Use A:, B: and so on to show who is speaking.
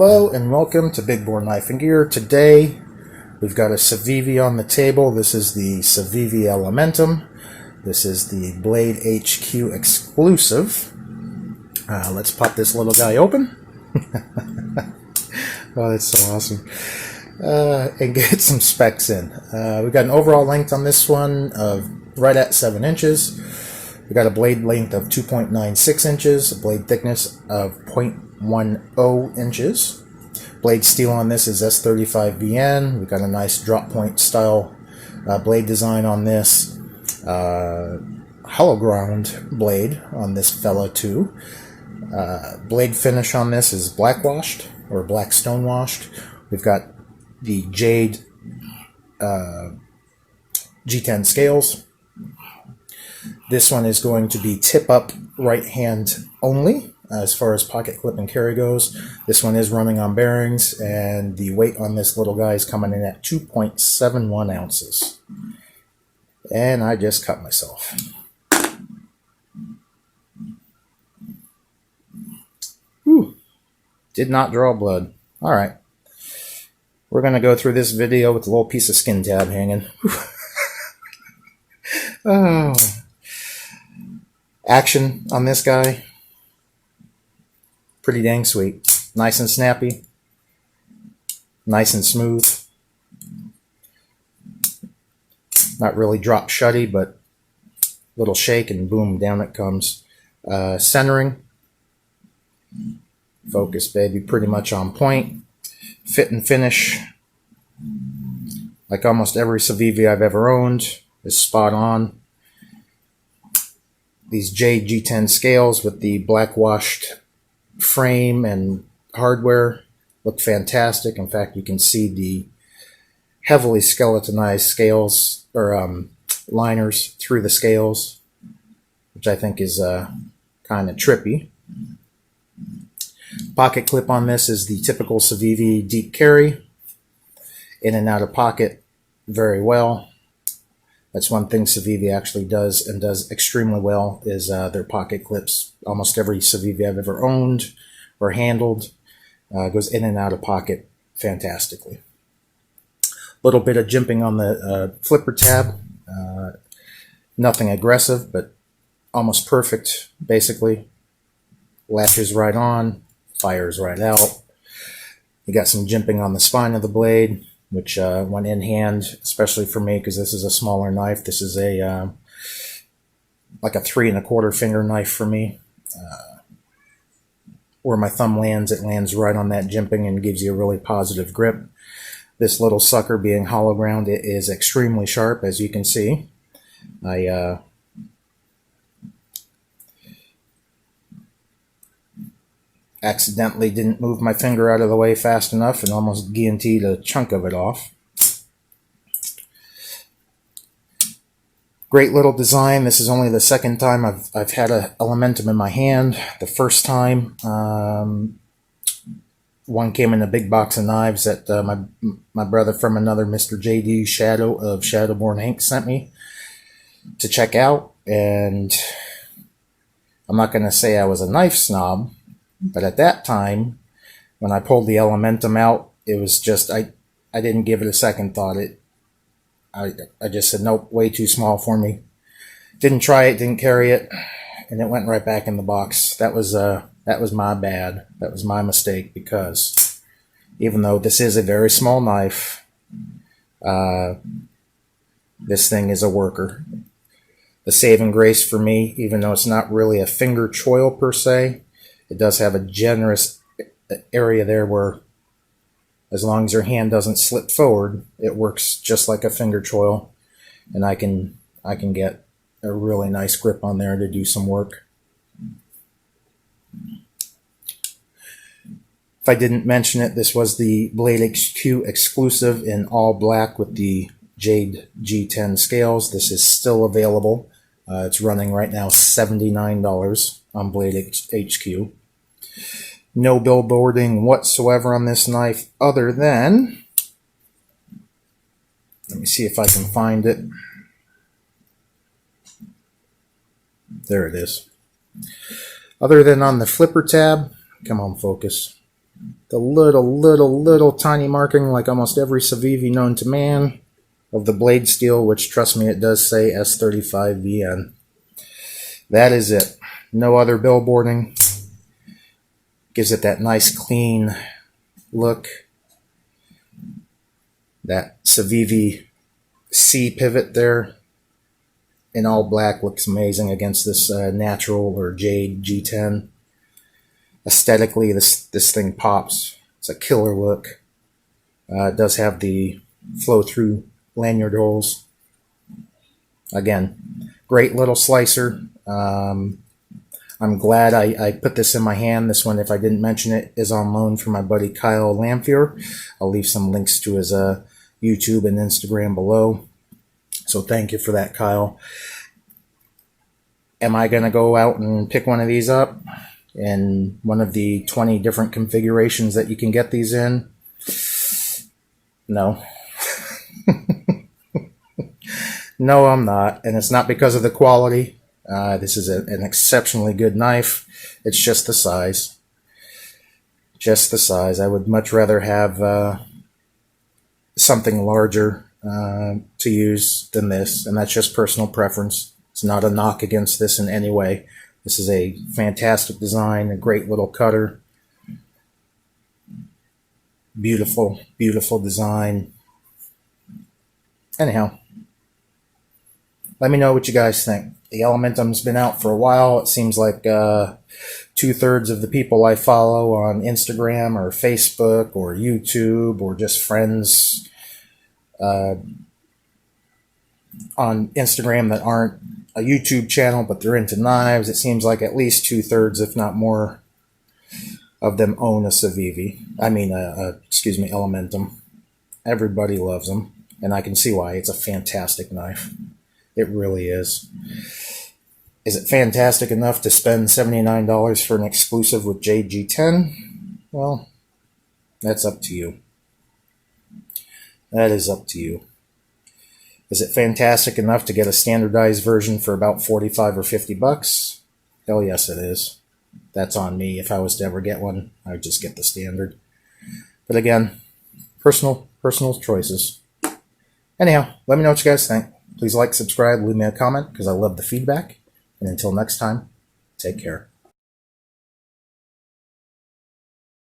A: Hello and welcome to Big Bore Knife and Gear. Today we've got a Civivi on the table. This is the Civivi Elementum. This is the Blade HQ exclusive. Let's pop this little guy open. Oh, that's so awesome. And get some specs in. We've got an overall length on this one of right at 7 inches. We've got a blade length of 2.96 inches, a blade thickness of 0.10 inches. Blade steel on this is S35VN. We've got a nice drop point style blade design on this. Hollow ground blade on this fella too. Blade finish on this is black washed or black stone washed. We've got the jade G10 scales. This one is going to be tip up right hand only as far as pocket clip and carry goes. This one is running on bearings, and the weight on this little guy is coming in at 2.71 ounces. And I just cut myself. Whew. Did not draw blood. Alright. We're going to go through this video with a little piece of skin tab hanging. Oh. Action on this guy, pretty dang sweet. Nice and snappy, nice and smooth. Not really drop shutty, but little shake and boom, down it comes. Centering, focus baby, pretty much on point. Fit and finish, like almost every Civivi I've ever owned, is spot on. These jade G10 scales with the black washed frame and hardware look fantastic. In fact, you can see the heavily skeletonized scales or liners through the scales, which I think is kind of trippy. Pocket clip on this is the typical Civivi deep carry, in and out of pocket very well. That's one thing Civivi actually does, and does extremely well, is their pocket clips. Almost every Civivi I've ever owned or handled goes in and out of pocket fantastically. A little bit of jimping on the flipper tab. Nothing aggressive, but almost perfect, basically. Latches right on, fires right out. You got some jimping on the spine of the blade, which went in hand, especially for me because this is a smaller knife. This is a like a 3 1/4 finger knife for me. Where my thumb lands, it lands right on that jimping and gives you a really positive grip. This little sucker, being hollow ground, it is extremely sharp, as you can see. I accidentally didn't move my finger out of the way fast enough and almost guillotined a chunk of it off. Great little design. This is only the second time I've had an Elementum in my hand. The first time, one came in a big box of knives that my brother from another Mr. JD Shadow of Shadowborn Inc. sent me to check out. And I'm not going to say I was a knife snob, but at that time, when I pulled the Elementum out, it was just, I didn't give it a second thought. I just said, nope, way too small for me. Didn't try it, didn't carry it, and it went right back in the box. That was my bad. That was my mistake, because even though this is a very small knife, this thing is a worker. The saving grace for me, even though it's not really a finger choil per se, it does have a generous area there where, as long as your hand doesn't slip forward, it works just like a finger choil, and I can get a really nice grip on there to do some work. If I didn't mention it, this was the Blade HQ exclusive in all black with the jade G10 scales. This is still available. It's running right now $79 on Blade HQ. No billboarding whatsoever on this knife other than, let me see if I can find it. There it is. Other than on the flipper tab, come on, focus. The little tiny marking, like almost every Civivi known to man, of the blade steel, which, trust me, it does say S35VN. That is it. No other billboarding. Gives it that nice, clean look. That Civivi C pivot there in all black looks amazing against this natural or jade G10. Aesthetically, this thing pops. It's a killer look. It does have the flow-through lanyard holes. Again, great little slicer. I'm glad I put this in my hand. This one, if I didn't mention it, is on loan from my buddy Kyle Lamphere. I'll leave some links to his YouTube and Instagram below. So thank you for that, Kyle. Am I going to go out and pick one of these up in one of the 20 different configurations that you can get these in? No. No, I'm not. And it's not because of the quality. This is an exceptionally good knife. It's just the size. Just the size. I would much rather have something larger to use than this. And that's just personal preference. It's not a knock against this in any way. This is a fantastic design, a great little cutter. Beautiful, beautiful design. Anyhow, let me know what you guys think. The Elementum's been out for a while. It seems like 2/3 of the people I follow on Instagram or Facebook or YouTube or just friends on Instagram that aren't a YouTube channel, but they're into knives. It seems like at least 2/3, if not more, of them own a Civivi. I mean, excuse me, Elementum. Everybody loves them, and I can see why. It's a fantastic knife. It really is. Is it fantastic enough to spend $79 for an exclusive with JG10? Well, that's up to you. That is up to you. Is it fantastic enough to get a standardized version for about 45 or 50 bucks? Hell yes, it is. That's on me. If I was to ever get one, I would just get the standard. But again, personal choices. Anyhow, let me know what you guys think. Please like, subscribe, leave me a comment because I love the feedback. And until next time, take care.